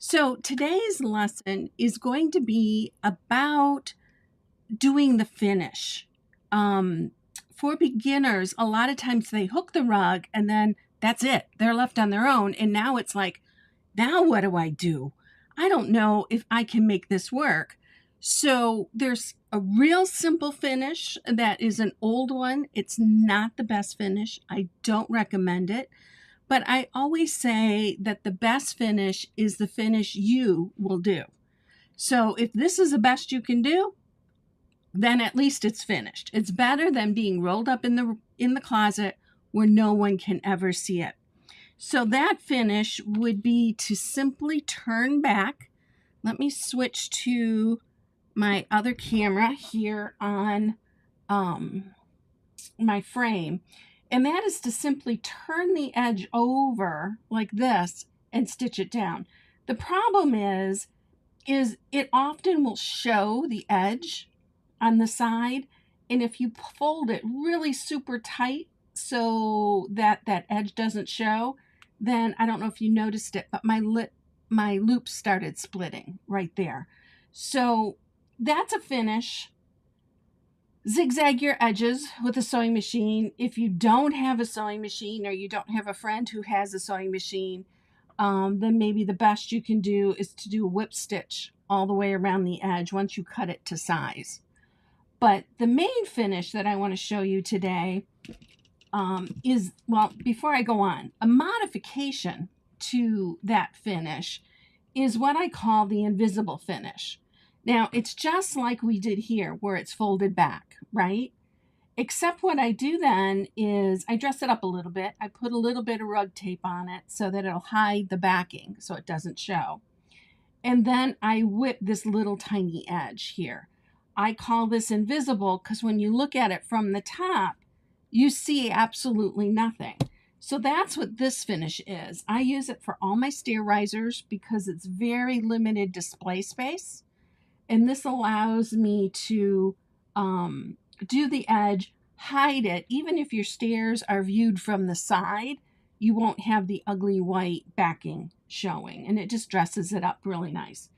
So today's lesson is going to be about doing the finish. Um, for beginners, a lot of times they hook the rug and then that's it. They're left on their own. And now it's like, now what do I do? I don't know if I can make this work. So there's a real simple finish that is an old one. It's not the best finish. I don't recommend it. But I always say that the best finish is the finish you will do. So if this is the best you can do, then at least it's finished. It's better than being rolled up in the closet where no one can ever see it. So that finish would be to simply turn back. Let me switch to my other camera here on my frame. And that is to simply turn the edge over like this and stitch it down. The problem is it often will show the edge on the side. And if you fold it really super tight so that edge doesn't show, then I don't know if you noticed it, but my loop started splitting right there. So that's a finish. Zigzag your edges with a sewing machine. If you don't have a sewing machine or you don't have a friend who has a sewing machine, then maybe the best you can do is to do a whip stitch all the way around the edge once you cut it to size. But the main finish that I want to show you today is, well, before I go on, a modification to that finish is what I call the invisible finish. Now, it's just like we did here where it's folded back, right? Except what I do then is I dress it up a little bit. I put a little bit of rug tape on it so that it'll hide the backing so it doesn't show. And then I whip this little tiny edge here. I call this invisible because when you look at it from the top, you see absolutely nothing. So that's what this finish is. I use it for all my stair risers because it's very limited display space. And this allows me to do the edge, hide it. Even if your stairs are viewed from the side, you won't have the ugly white backing showing. And it just dresses it up really nice.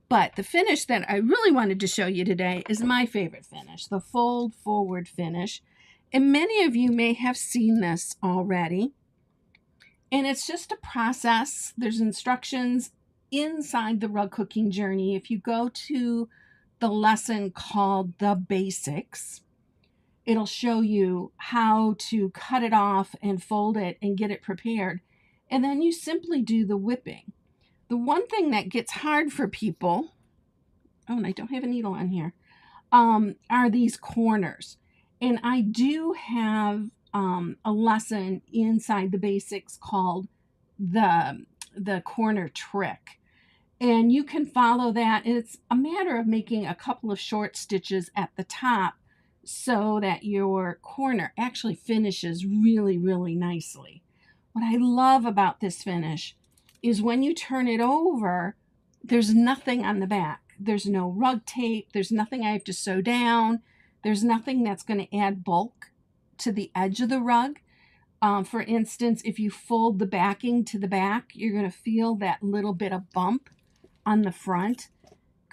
But the finish that I really wanted to show you today is my favorite finish, the fold forward finish. And many of you may have seen this already. And it's just a process. There's instructions inside the rug cooking journey. If you go to the lesson called The Basics, it'll show you how to cut it off and fold it and get it prepared. And then you simply do the whipping. The one thing that gets hard for people, oh, and I don't have a needle on here, are these corners. And I do have a lesson inside The Basics called the corner trick. And you can follow that. It's a matter of making a couple of short stitches at the top so that your corner actually finishes really, really nicely. What I love about this finish is when you turn it over, there's nothing on the back. There's no rug tape. There's nothing I have to sew down. There's nothing that's going to add bulk to the edge of the rug. For instance, if you fold the backing to the back, you're going to feel that little bit of bump on the front.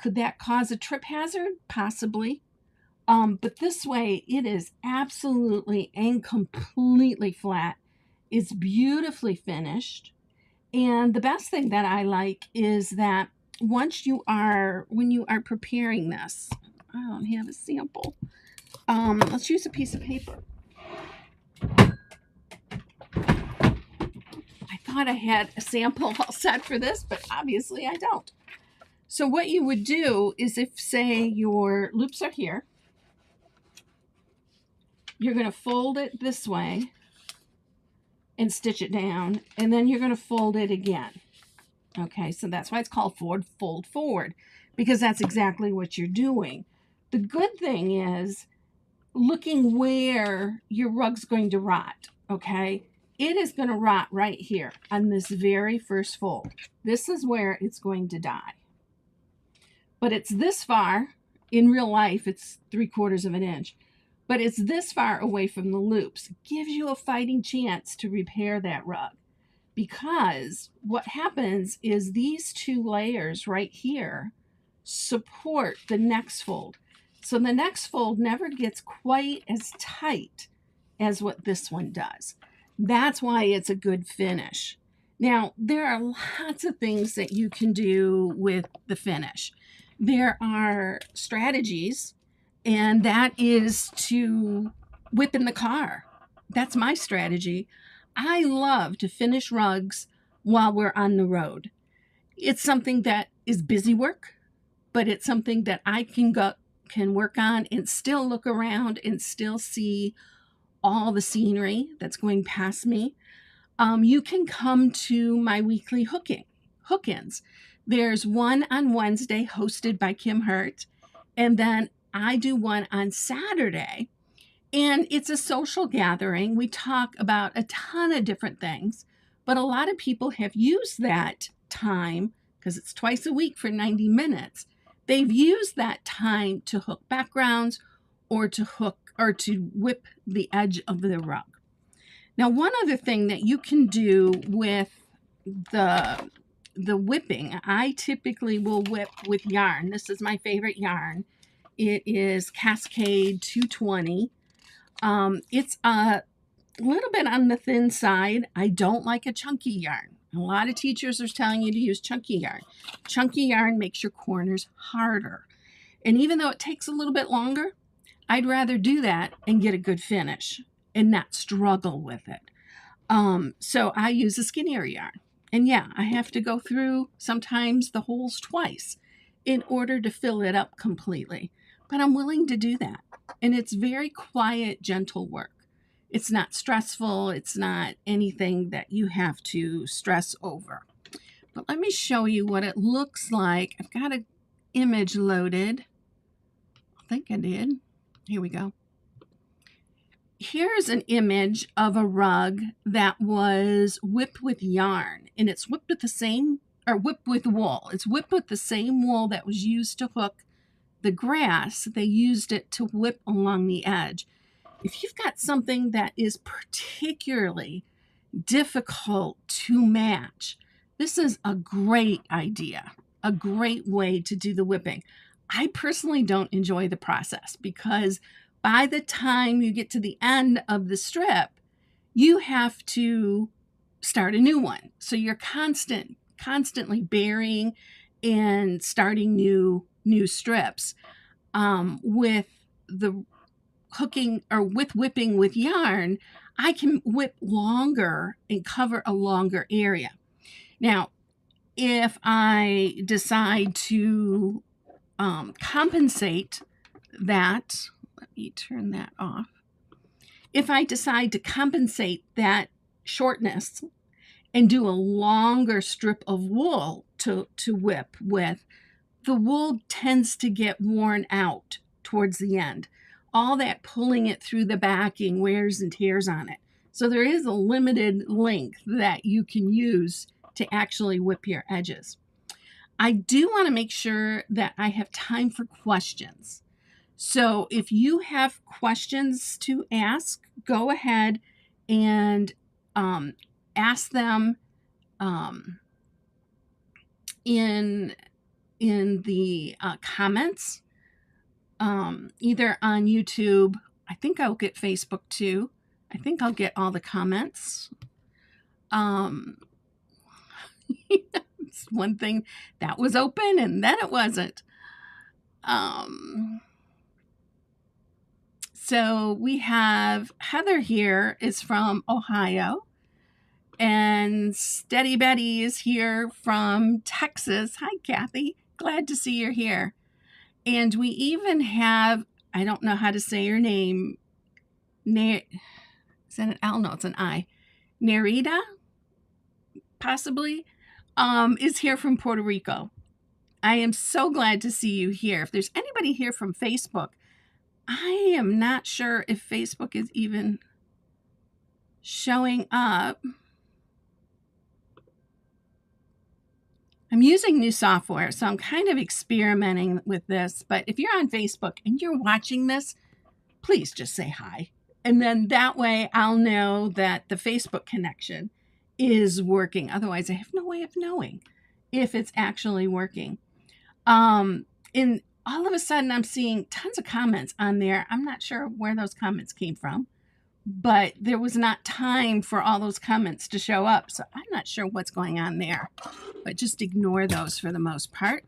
Could that cause a trip hazard? Possibly. But this way, it is absolutely and completely flat. It's beautifully finished. And the best thing that I like is that when you are preparing this, I don't have a sample. Let's use a piece of paper. I thought I had a sample all set for this, but obviously I don't. So what you would do is if, say, your loops are here, you're going to fold it this way and stitch it down, and then you're going to fold it again. Okay, so that's why it's called fold forward, because that's exactly what you're doing. The good thing is looking where your rug's going to rot, okay? It is going to rot right here on this very first fold. This is where it's going to die. But it's this far. In real life, it's 3/4 of an inch. But it's this far away from the loops. It gives you a fighting chance to repair that rug. because what happens is these two layers right here support the next fold. So the next fold never gets quite as tight as what this one does. That's why it's a good finish. Now, there are lots of things that you can do with the finish. There are strategies, and that is to whip in the car. That's my strategy. I love to finish rugs while we're on the road. It's something that is busy work, but it's something that I can work on and still look around and still see all the scenery that's going past me. You can come to my weekly hook-ins. There's one on Wednesday hosted by Kim Hurt, and then I do one on Saturday, and it's a social gathering. We talk about a ton of different things, but a lot of people have used that time, because it's twice a week for 90 minutes. They've used that time to hook backgrounds or to whip the edge of the rug. Now, one other thing that you can do with the whipping, I typically will whip with yarn. This is my favorite yarn. It is Cascade 220. It's a little bit on the thin side. I don't like a chunky yarn. A lot of teachers are telling you to use chunky yarn. Chunky yarn makes your corners harder. And even though it takes a little bit longer, I'd rather do that and get a good finish and not struggle with it. So I use a skinnier yarn. And yeah, I have to go through sometimes the holes twice in order to fill it up completely. But I'm willing to do that. And it's very quiet, gentle work. It's not stressful. It's not anything that you have to stress over. But let me show you what it looks like. I've got an image loaded. I think I did. Here we go. Here's an image of a rug that was whipped with yarn, and it's whipped with wool. It's whipped with the same wool that was used to hook the grass. They used it to whip along the edge. If you've got something that is particularly difficult to match, this is a great idea, a great way to do the whipping. I personally don't enjoy the process because by the time you get to the end of the strip, you have to start a new one. So you're constantly burying and starting new strips. With the hooking or with whipping with yarn, I can whip longer and cover a longer area. Now, if I decide to compensate that, let me turn that off. If I decide to compensate that shortness and do a longer strip of wool to whip with, the wool tends to get worn out towards the end. All that pulling it through the backing wears and tears on it. So there is a limited length that you can use to actually whip your edges. I do want to make sure that I have time for questions. So if you have questions to ask, go ahead and ask them in the comments, either on YouTube. I think I'll get Facebook too. I think I'll get all the comments. It's one thing that was open and then it wasn't. So we have Heather here is from Ohio, and Steady Betty is here from Texas. Hi, Kathy. Glad to see you're here. And we even have, I don't know how to say your name. Is that an L? No, it's an I. Nerida, possibly, is here from Puerto Rico. I am so glad to see you here. If there's anybody here from Facebook, I am not sure if Facebook is even showing up. I'm using new software, so I'm kind of experimenting with this. But if you're on Facebook and you're watching this, please just say hi. And then that way I'll know that the Facebook connection is working. Otherwise, I have no way of knowing if it's actually working. And all of a sudden, I'm seeing tons of comments on there. I'm not sure where those comments came from, but there was not time for all those comments to show up. So I'm not sure what's going on there, but just ignore those for the most part.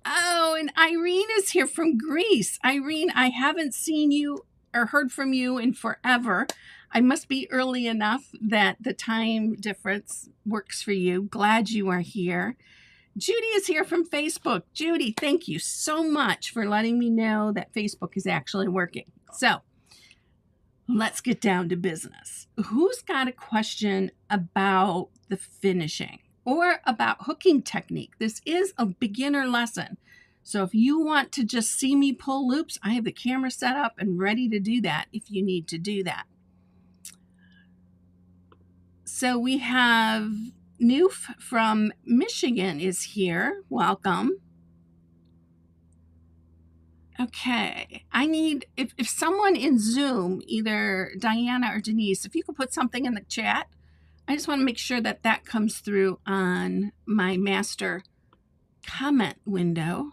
Oh, and Irene is here from Greece. Irene, I haven't seen you or heard from you in forever. I must be early enough that the time difference works for you. Glad you are here. Judy is here from Facebook. Judy, thank you so much for letting me know that Facebook is actually working. So let's get down to business. Who's got a question about the finishing or about hooking technique? This is a beginner lesson. So if you want to just see me pull loops, I have the camera set up and ready to do that if you need to do that. So we have Noof from Michigan is here. Welcome. Okay, I need, if someone in Zoom, either Diana or Denise, if you could put something in the chat, I just want to make sure that that comes through on my master comment window.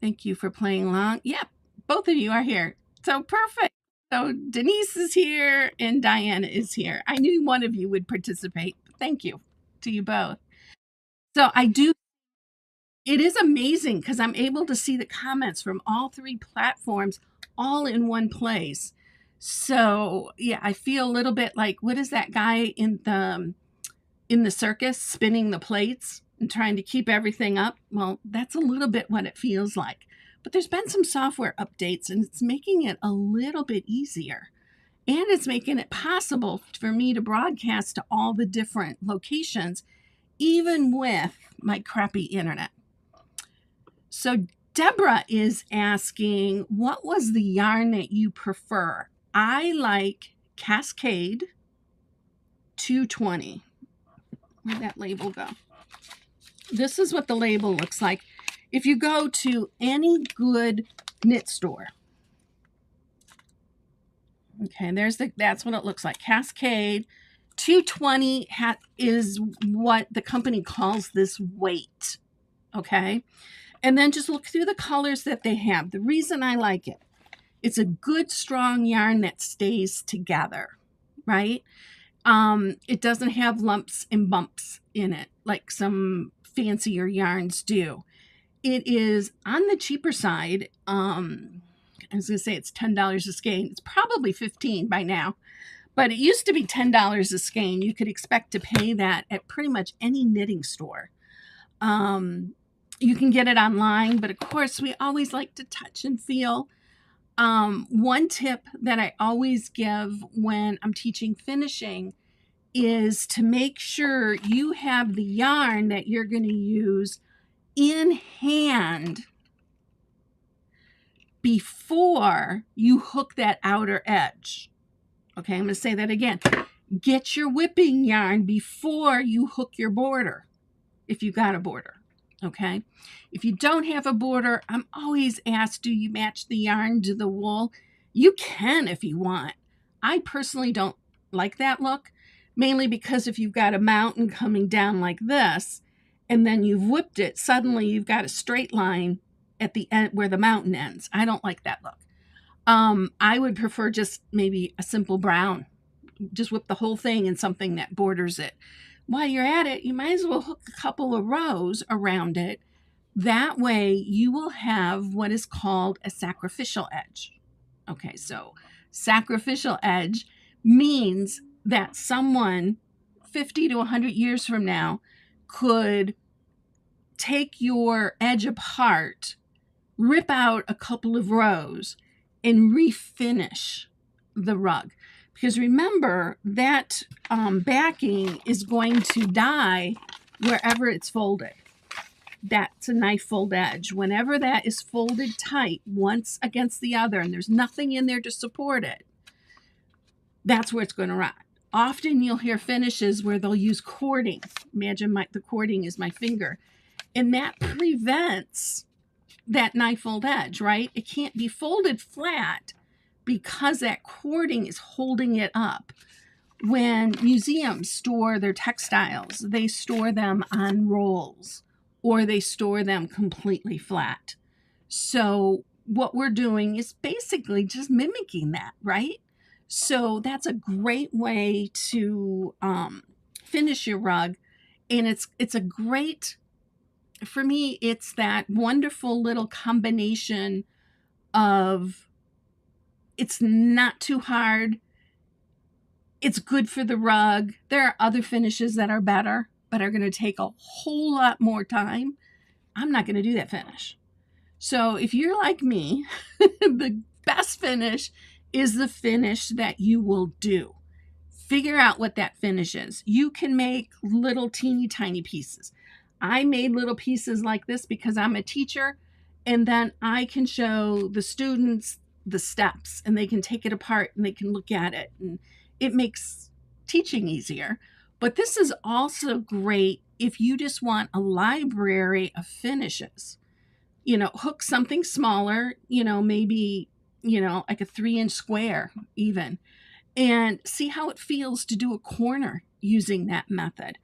Thank you for playing along. Yep, both of you are here. So perfect. So Denise is here and Diana is here. I knew one of you would participate. Thank you to you both. So it is amazing because I'm able to see the comments from all three platforms all in one place. So yeah, I feel a little bit like, what is that guy in the circus spinning the plates and trying to keep everything up? Well, that's a little bit what it feels like. But there's been some software updates and it's making it a little bit easier. And it's making it possible for me to broadcast to all the different locations, even with my crappy internet. So Deborah is asking, what was the yarn that you prefer? I like Cascade 220. Where'd that label go? This is what the label looks like. If you go to any good knit store, okay, that's what it looks like. Cascade 220 is what the company calls this weight, okay? And then just look through the colors that they have. The reason I like it, it's a good, strong yarn that stays together, right? It doesn't have lumps and bumps in it like some fancier yarns do. It is on the cheaper side. I was going to say it's $10 a skein. It's probably $15 by now, but it used to be $10 a skein. You could expect to pay that at pretty much any knitting store. You can get it online, but of course we always like to touch and feel. One tip that I always give when I'm teaching finishing is to make sure you have the yarn that you're going to use in hand before you hook that outer edge. Okay, I'm going to say that again. Get your whipping yarn before you hook your border, if you got a border. Okay, if you don't have a border, I'm always asked, do you match the yarn to the wool? You can if you want. I personally don't like that look, mainly because if you've got a mountain coming down like this, and then you've whipped it, suddenly you've got a straight line at the end where the mountain ends. I don't like that look. I would prefer just maybe a simple brown. Just whip the whole thing in something that borders it. While you're at it, you might as well hook a couple of rows around it. That way you will have what is called a sacrificial edge. Okay, so sacrificial edge means that someone 50 to 100 years from now could take your edge apart, rip out a couple of rows, and refinish the rug. Because remember, that backing is going to die wherever it's folded. That's a knife fold edge. Whenever that is folded tight, once against the other, and there's nothing in there to support it, that's where it's going to rot. Often you'll hear finishes where they'll use cording. Imagine the cording is my finger. And that prevents that knife fold edge, right? It can't be folded flat because that cording is holding it up. when museums store their textiles, they store them on rolls or they store them completely flat. So what we're doing is basically just mimicking that, right? So that's a great way to finish your rug. And it's a great, for me, it's that wonderful little combination of it's not too hard. It's good for the rug. There are other finishes that are better, but are going to take a whole lot more time. I'm not going to do that finish. So if you're like me, the best finish is the finish that you will do. Figure out what that finish is. You can make little teeny tiny pieces. I made little pieces like this because I'm a teacher, and then I can show the students the steps and they can take it apart and they can look at it, and it makes teaching easier. But this is also great if you just want a library of finishes. Hook something smaller, maybe, like a 3-inch square even, and see how it feels to do a corner using that method.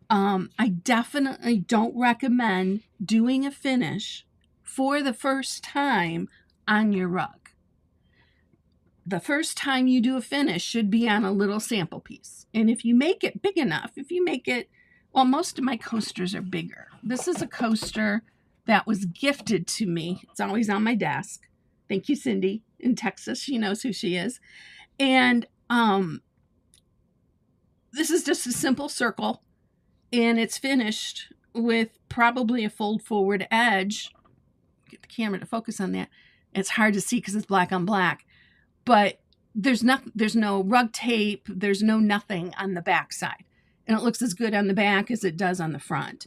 I definitely don't recommend doing a finish for the first time on your rug. The first time you do a finish should be on a little sample piece. And if you make it big enough, most of my coasters are bigger. This is a coaster that was gifted to me. It's always on my desk. Thank you, Cindy, in Texas. She knows who she is. And this is just a simple circle, and it's finished with probably a fold forward edge. Get the camera to focus on that. It's hard to see because it's black on black, but there's no rug tape. There's no nothing on the back side, and it looks as good on the back as it does on the front.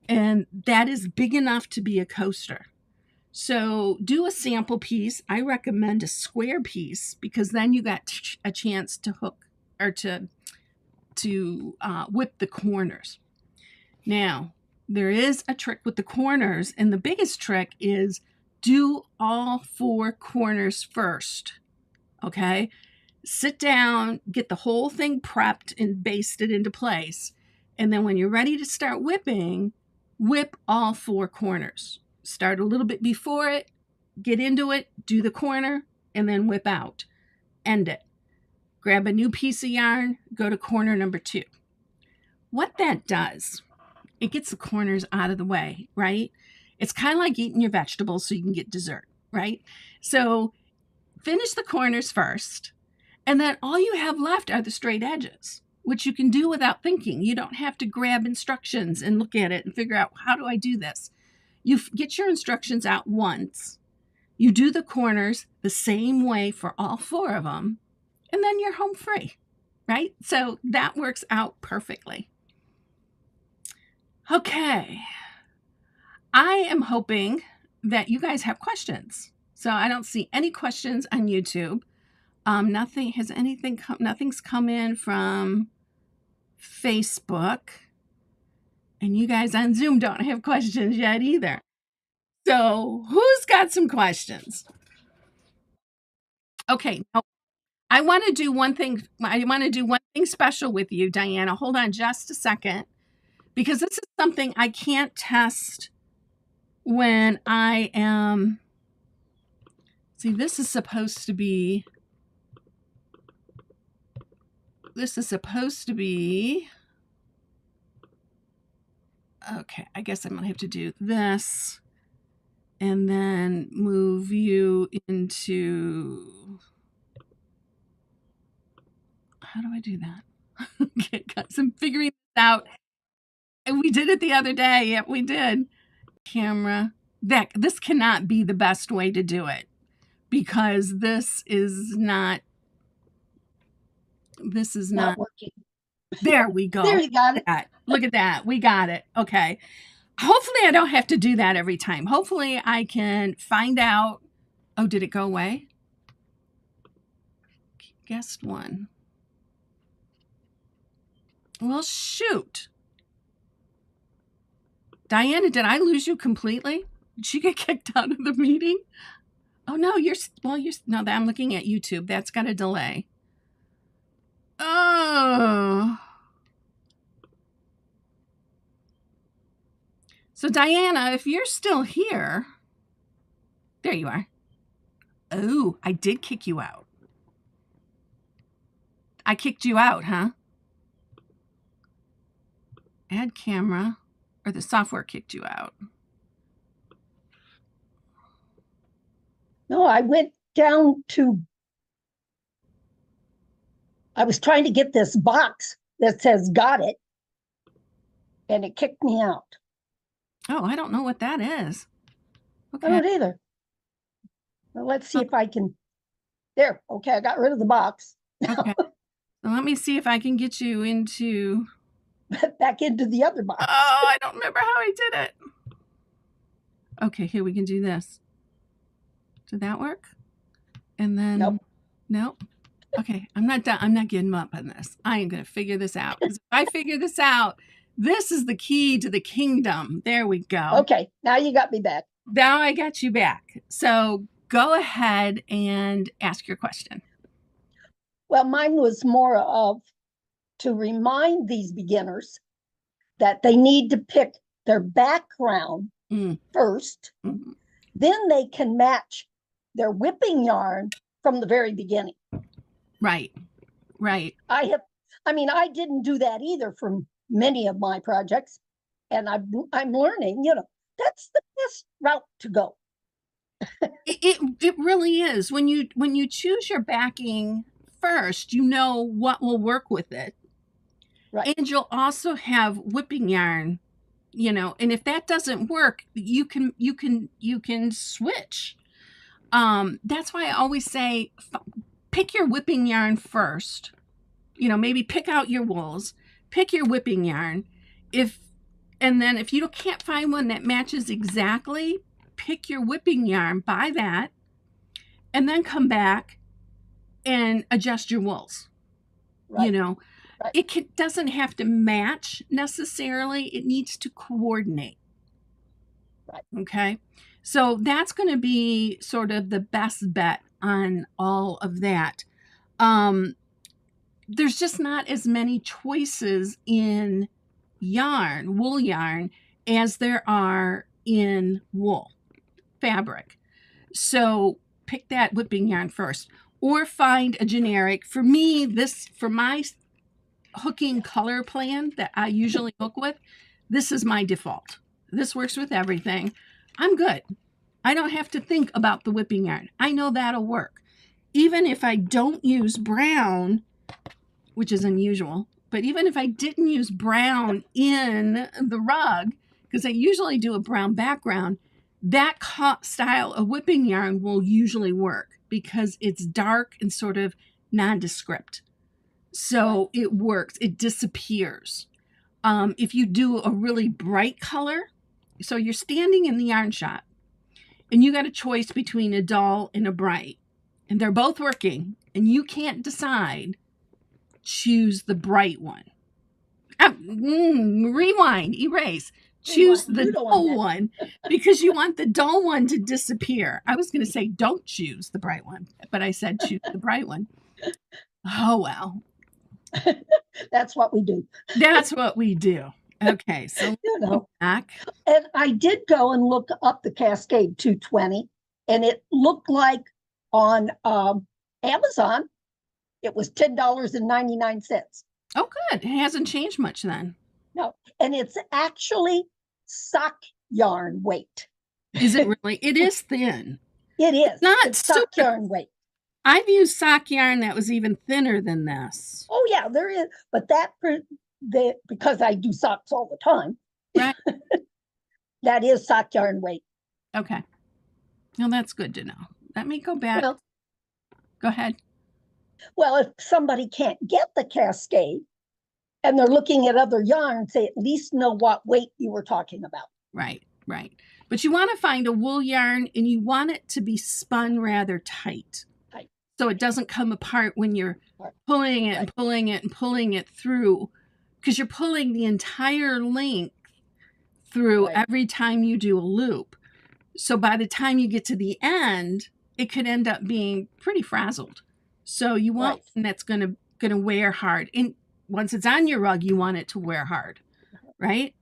And that is big enough to be a coaster. So do a sample piece. I recommend a square piece because then you got a chance to hook or to whip the corners. Now, there is a trick with the corners, and the biggest trick is do all 4 corners first. Okay? Sit down, get the whole thing prepped and basted into place. And then when you're ready to start whipping, whip all 4 corners. Start a little bit before it, get into it, do the corner, and then whip out. End it. Grab a new piece of yarn, go to corner number 2. What that does, it gets the corners out of the way, right? It's kind of like eating your vegetables so you can get dessert, right? So finish the corners first, and then all you have left are the straight edges, which you can do without thinking. You don't have to grab instructions and look at it and figure out, how do I do this? You get your instructions out once, you do the corners the same way for all 4 of them, and then you're home free, right? So that works out perfectly. Okay. I am hoping that you guys have questions. So I don't see any questions on YouTube. Nothing's come in from Facebook. And you guys on Zoom don't have questions yet either. So who's got some questions? Okay. I want to do one thing. I want to do one thing special with you, Diana. Hold on just a second, because this is something I can't test when I am. See, this is supposed to be. Okay, I guess I'm going to have to do this and then move you into. How do I do that? Okay, guys, I'm figuring this out. And we did it the other day. Yep, we did. Camera. This cannot be the best way to do it because this is not working. There we go. There you got it. Look at that. We got it. Okay. Hopefully I don't have to do that every time. Hopefully I can find out. Oh, did it go away? Guest 1. Well, shoot. Diana, did I lose you completely? Did she get kicked out of the meeting? Oh, no, no, I'm looking at YouTube. That's got a delay. Oh. So Diana, if you're still here, there you are. Oh, I did kick you out. I kicked you out, huh? Add camera, or the software kicked you out. No, I went down to, I was trying to get this box that says got it, and it kicked me out. Oh, I don't know what that is. I Okay. don't either. Well, let's see if I can. There. Okay, I got rid of the box. Okay. So let me see if I can get you into. Back into the other box. Oh, I don't remember how I did it. Okay, here we can do this. Did that work? And then nope. Okay, I'm not done. I'm not giving up on this. I am going to figure this out. Because if I figure this out, this is the key to the kingdom. There we go. Okay, now you got me back. Now I got you back. So go ahead and ask your question. Well, mine was more of to remind these beginners that they need to pick their background first. Mm-hmm. Then they can match their whipping yarn from the very beginning. Right. I didn't do that either for many of my projects, and I'm learning, that's the best route to go. It really is. When you choose your backing first, you know what will work with it. Right. And you'll also have whipping yarn, and if that doesn't work, you can switch. That's why I always say pick your whipping yarn first. Maybe pick out your wools, pick your whipping yarn. And then if you can't find one that matches exactly, pick your whipping yarn, buy that, and then come back and adjust your wools. Right. Right. It doesn't have to match necessarily. It needs to coordinate. Right. Okay. So that's going to be sort of the best bet on all of that. There's just not as many choices in wool yarn, as there are in wool fabric. So pick that whipping yarn first, or find a generic. For me, for my hooking color plan that I usually hook with, this is my default. This works with everything. I'm good. I don't have to think about the whipping yarn. I know that'll work. Even if I don't use brown, which is unusual, but even if I didn't use brown in the rug, because I usually do a brown background, that style of whipping yarn will usually work because it's dark and sort of nondescript. So it works. It disappears. If you do a really bright color, so you're standing in the yarn shop and you got a choice between a dull and a bright, and they're both working, and you can't decide, choose the bright one. Rewind, erase. Choose the dull one because you want the dull one to disappear. I was going to say don't choose the bright one, but I said choose the bright one. Oh, well. That's what we do. That's what we do. Okay, so back. And I did go and look up the Cascade 220, and it looked like on Amazon, it was $10.99. Oh, good. It hasn't changed much then. No, and it's actually sock yarn weight. Is it really? It is thin. It is. It's sock yarn weight. I've used sock yarn that was even thinner than this. Oh, yeah, there is. But because I do socks all the time, right? That is sock yarn weight. Okay. Well, that's good to know. Let me go back. Go ahead. Well, if somebody can't get the Cascade and they're looking at other yarns, they at least know what weight you were talking about. Right. But you want to find a wool yarn, and you want it to be spun rather tight. So it doesn't come apart when you're pulling it and pulling it and pulling it through, because you're pulling the entire length through every time you do a loop. So by the time you get to the end, it could end up being pretty frazzled. So you want one that's going to going to wear hard. And once it's on your rug, you want it to wear hard, right?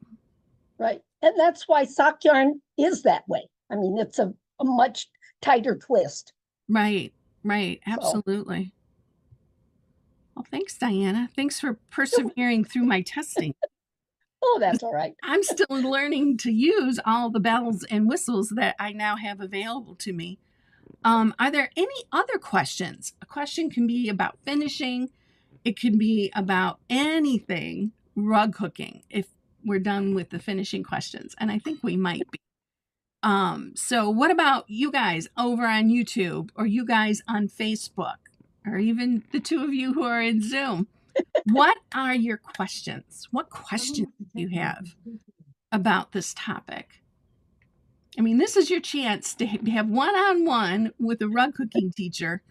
Right. And that's why sock yarn is that way. I mean, it's a much tighter twist. Right. Absolutely. Well, thanks, Diana. Thanks for persevering through my testing. Oh, that's all right. I'm still learning to use all the bells and whistles that I now have available to me. Are there any other questions? A question can be about finishing. It can be about anything rug hooking if we're done with the finishing questions. And I think we might be. So what about you guys over on YouTube, or you guys on Facebook, or even the two of you who are in Zoom? What are your questions? What questions do you have about this topic? I mean, this is your chance to have one-on-one with a rug hooking teacher.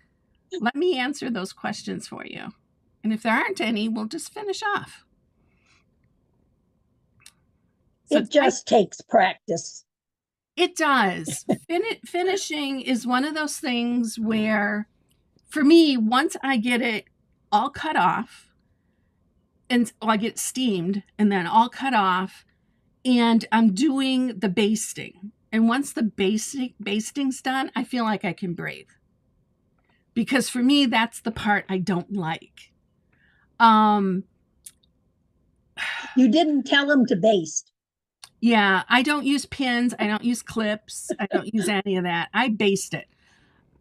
Let me answer those questions for you. And if there aren't any, we'll just finish off. So it just takes practice. It does. Finishing is one of those things where, for me, once I get it all cut off, and I get steamed and then all cut off, and I'm doing the basting. And once the basting's done, I feel like I can breathe. Because for me, that's the part I don't like. You didn't tell him to baste. Yeah, I don't use pins. I don't use clips. I don't use any of that. I baste it.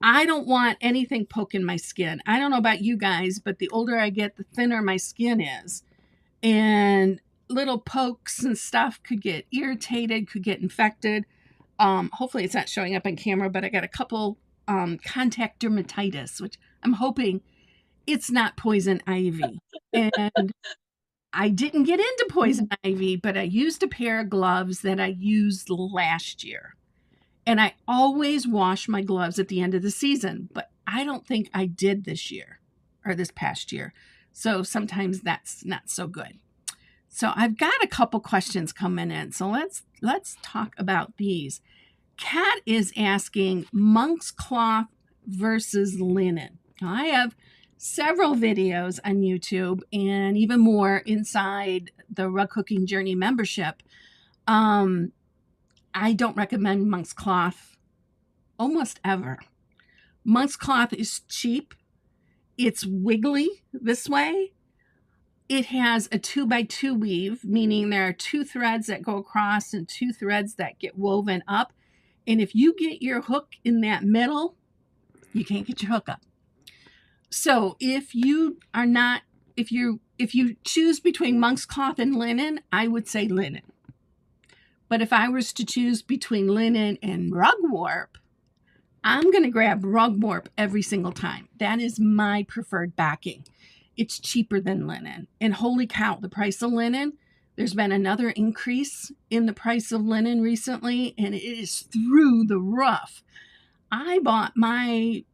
I don't want anything poking my skin. I don't know about you guys, but the older I get, the thinner my skin is. And little pokes and stuff could get irritated, could get infected. Hopefully it's not showing up on camera, but I got a couple contact dermatitis, which I'm hoping it's not poison ivy. And I didn't get into poison ivy, but I used a pair of gloves that I used last year. And I always wash my gloves at the end of the season, but I don't think I did this year or this past year. So sometimes that's not so good. So I've got a couple questions coming in. So let's talk about these. Kat is asking monk's cloth versus linen. Now, I have several videos on YouTube and even more inside the Rug Hooking Journey membership. I don't recommend monk's cloth almost ever. Monk's cloth is cheap. It's wiggly this way. It has a 2x2 weave, meaning there are 2 threads that go across and 2 threads that get woven up. And if you get your hook in that middle, you can't get your hook up. So if you choose between monk's cloth and linen, I would say linen. But if I was to choose between linen and rug warp, I'm going to grab rug warp every single time. That is my preferred backing. It's cheaper than linen. And holy cow, the price of linen, there's been another increase in the price of linen recently, and it is through the roof. I bought my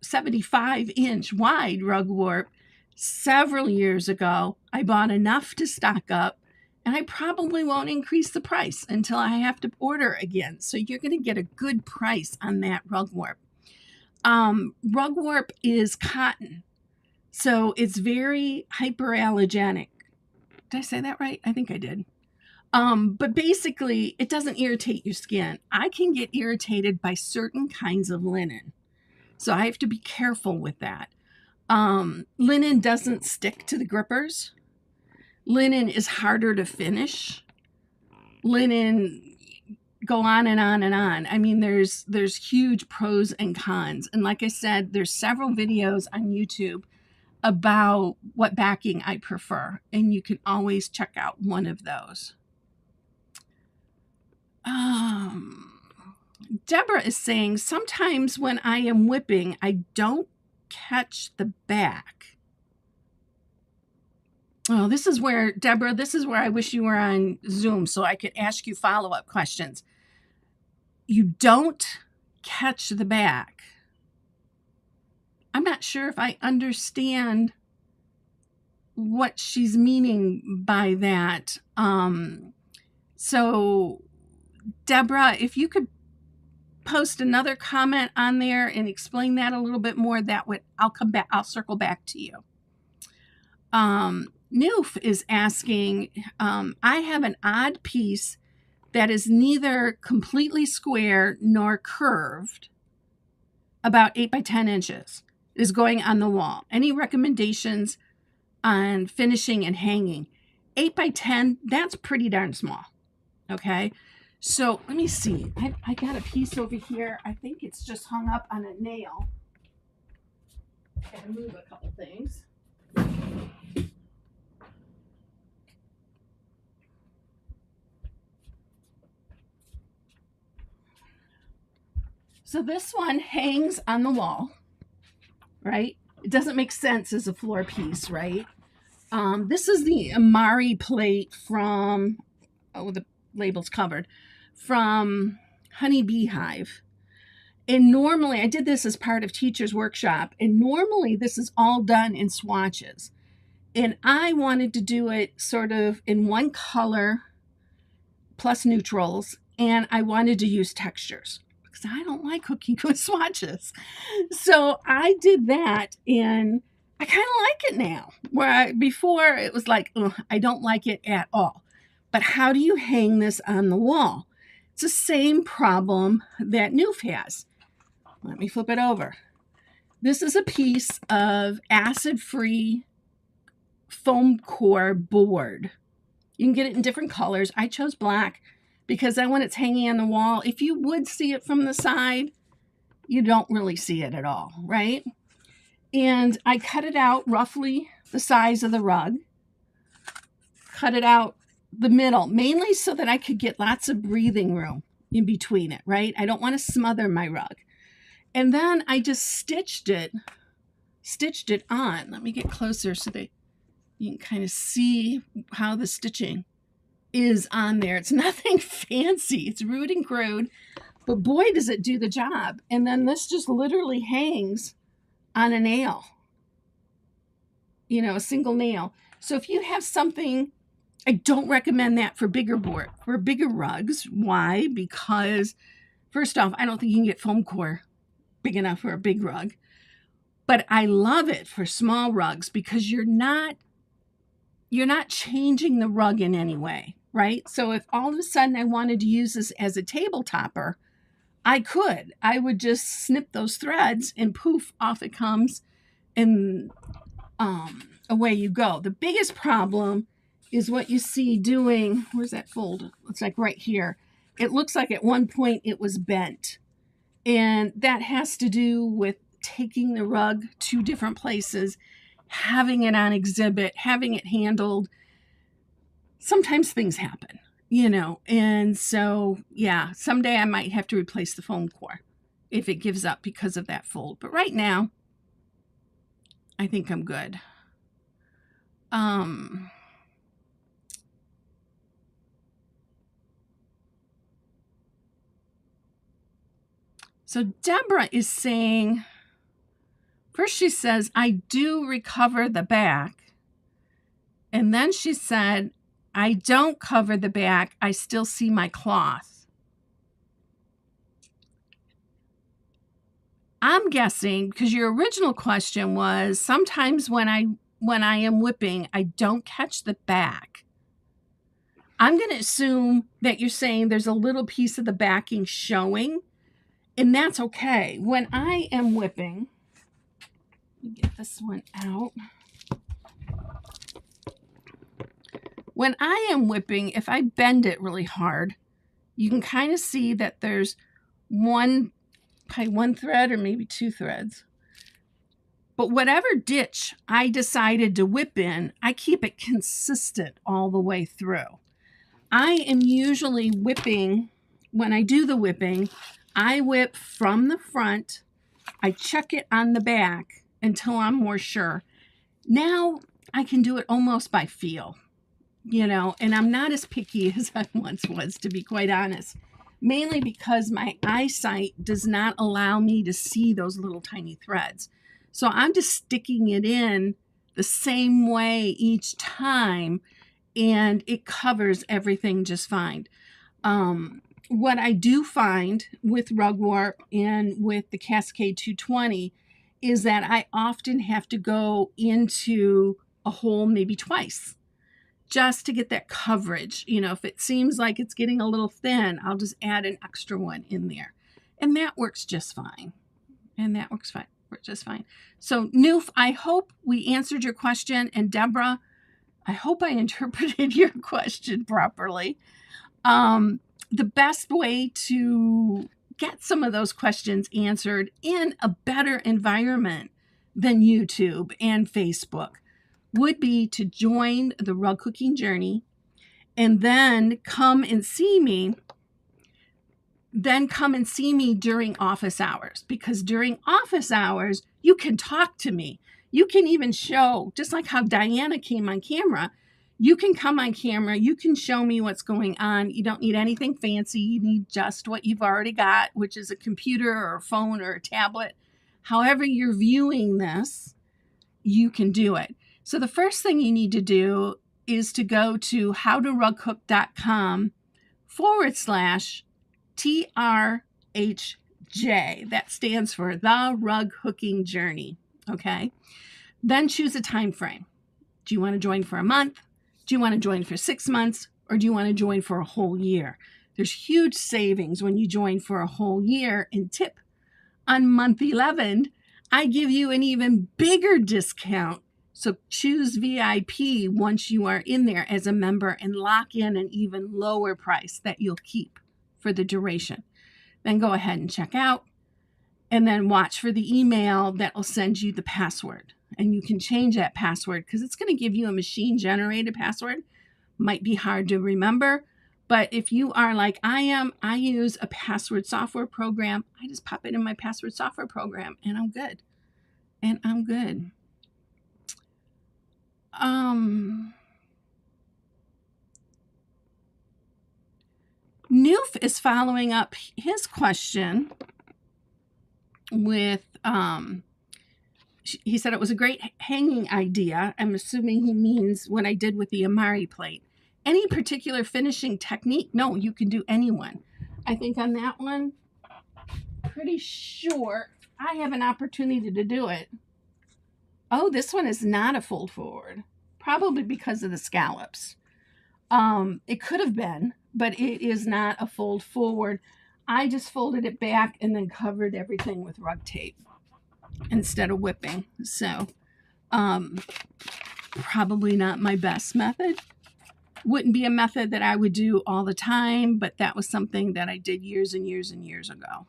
75-inch wide rug warp several years ago. I bought enough to stock up, and I probably won't increase the price until I have to order again. So you're going to get a good price on that rug warp. Rug warp is cotton, so it's very hyperallergenic. Did I say that right? I think I did. But basically, it doesn't irritate your skin. I can get irritated by certain kinds of linen, so I have to be careful with that. Linen doesn't stick to the grippers. Linen is harder to finish. Linen, go on and on and on. I mean, there's huge pros and cons. And like I said, there's several videos on YouTube about what backing I prefer. And you can always check out one of those. Deborah is saying, sometimes when I am whipping, I don't catch the back. Oh, this is where, Deborah, this is where I wish you were on Zoom so I could ask you follow-up questions. You don't catch the back. I'm not sure if I understand what she's meaning by that. So, Deborah, if you could post another comment on there and explain that a little bit more, that would, I'll come back, I'll circle back to you. Noof is asking, I have an odd piece that is neither completely square nor curved, about 8 by 10 inches, is going on the wall. Any recommendations on finishing and hanging? 8 by 10, that's pretty darn small. Okay, so let me see. I got a piece over here. I think it's just hung up on a nail. Gotta move a couple things. So this one hangs on the wall, right? It doesn't make sense as a floor piece, right? This is the Amari plate from, the label's covered, from Honey Beehive. And normally, I did this as part of Teacher's Workshop, and normally this is all done in swatches. And I wanted to do it sort of in one color plus neutrals, and I wanted to use textures because I don't like cooking with swatches. So I did that, and I kind of like it now, where before it was like, I don't like it at all. But how do you hang this on the wall? It's the same problem that Noof has. Let me flip it over. This is a piece of acid-free foam core board. You can get it in different colors. I chose black because then when it's hanging on the wall, if you would see it from the side, you don't really see it at all, right? And I cut it out roughly the size of the rug. Cut it out the middle, mainly so that I could get lots of breathing room in between it, right? I don't want to smother my rug. And then I just stitched it on. Let me get closer so that you can kind of see how the stitching is on there. It's nothing fancy. It's rude and crude, but boy, does it do the job. And then this just literally hangs on a nail, a single nail. So if you have something, I don't recommend that for bigger rugs. Why? Because first off, I don't think you can get foam core big enough for a big rug. But I love it for small rugs because you're not changing the rug in any way, right? So if all of a sudden I wanted to use this as a table topper, I could. I would just snip those threads and poof, off it comes, and away you go. The biggest problem is what you see doing. Where's that fold? It's like right here. It looks like at one point it was bent. And that has to do with taking the rug to different places, having it on exhibit, having it handled. Sometimes things happen, and so, yeah, someday I might have to replace the foam core if it gives up because of that fold. But right now, I think I'm good. So Deborah is saying, first she says, I do recover the back. And then she said, I don't cover the back. I still see my cloth. I'm guessing, because your original question was, sometimes when I am whipping, I don't catch the back. I'm going to assume that you're saying there's a little piece of the backing showing. And that's okay. When I am whipping, let me get this one out. When I am whipping, if I bend it really hard, you can kind of see that there's one thread or maybe two threads. But whatever ditch I decided to whip in, I keep it consistent all the way through. I am usually whipping, when I do the whipping, I whip from the front, I check it on the back until I'm more sure. Now I can do it almost by feel, and I'm not as picky as I once was, to be quite honest, mainly because my eyesight does not allow me to see those little tiny threads. So I'm just sticking it in the same way each time, and it covers everything just fine. What I do find with Rugwarp and with the Cascade 220 is that I often have to go into a hole maybe twice, just to get that coverage. You know, if it seems like it's getting a little thin, I'll just add an extra one in there. And that works just fine. Just fine. So, Noof, I hope we answered your question. And Deborah, I hope I interpreted your question properly. The best way to get some of those questions answered in a better environment than YouTube and Facebook would be to join the Rug Cooking Journey and then come and see me. During office hours, because during office hours, you can talk to me. You can even show, just like how Diana came on camera, you can come on camera. You can show me what's going on. You don't need anything fancy. You need just what you've already got, which is a computer or a phone or a tablet. However you're viewing this, you can do it. So the first thing you need to do is to go to howtorugcook.com/TRHJ. That stands for The Rug Hooking Journey. Okay. Then choose a time frame. Do you want to join for a month? Do you want to join for 6 months? Or do you want to join for a whole year? There's huge savings when you join for a whole year. And tip, on month 11, I give you an even bigger discount. So choose VIP once you are in there as a member and lock in an even lower price that you'll keep for the duration. Then go ahead and check out and then watch for the email that will send you the password. And you can change that password because it's going to give you a machine generated password. Might be hard to remember, but if you are like I am, I use a password software program. I just pop it in my password software program and I'm good. Noof is following up his question with, he said it was a great hanging idea. I'm assuming he means what I did with the Amari plate. Any particular finishing technique? No, you can do any one. I think on that one, pretty sure I have an opportunity to do it. Oh, this one is not a fold forward, probably because of the scallops. It could have been, but it is not a fold forward. I just folded it back and then covered everything with rug tape instead of whipping. So, probably not my best method. Wouldn't be a method that I would do all the time, but that was something that I did years and years and years ago.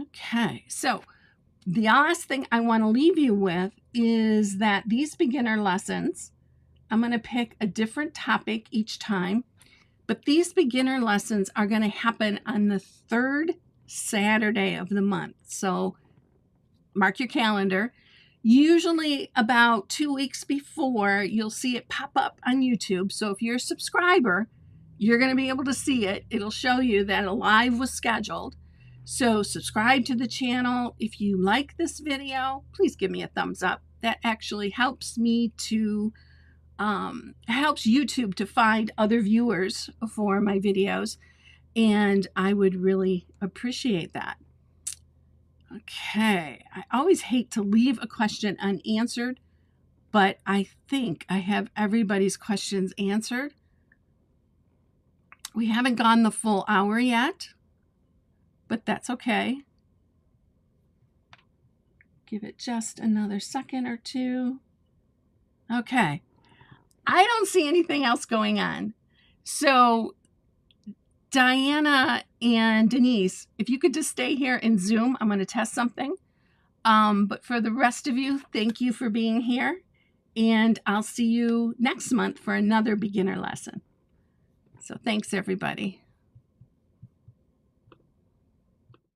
Okay, so the last thing I want to leave you with is that these beginner lessons, I'm going to pick a different topic each time, but these beginner lessons are going to happen on the third Saturday of the month. So mark your calendar. Usually about 2 weeks before, you'll see it pop up on YouTube. So if you're a subscriber, you're going to be able to see it. It'll show you that a live was scheduled. So subscribe to the channel. If you like this video, please give me a thumbs up. That actually helps me to, helps YouTube to find other viewers for my videos. And I would really appreciate that. Okay, I always hate to leave a question unanswered, but I think I have everybody's questions answered. We haven't gone the full hour yet, but that's okay. Give it just another second or two. Okay, I don't see anything else going on. So Diana and Denise, if you could just stay here in Zoom, I'm going to test something. But for the rest of you, thank you for being here. And I'll see you next month for another beginner lesson. So thanks, everybody.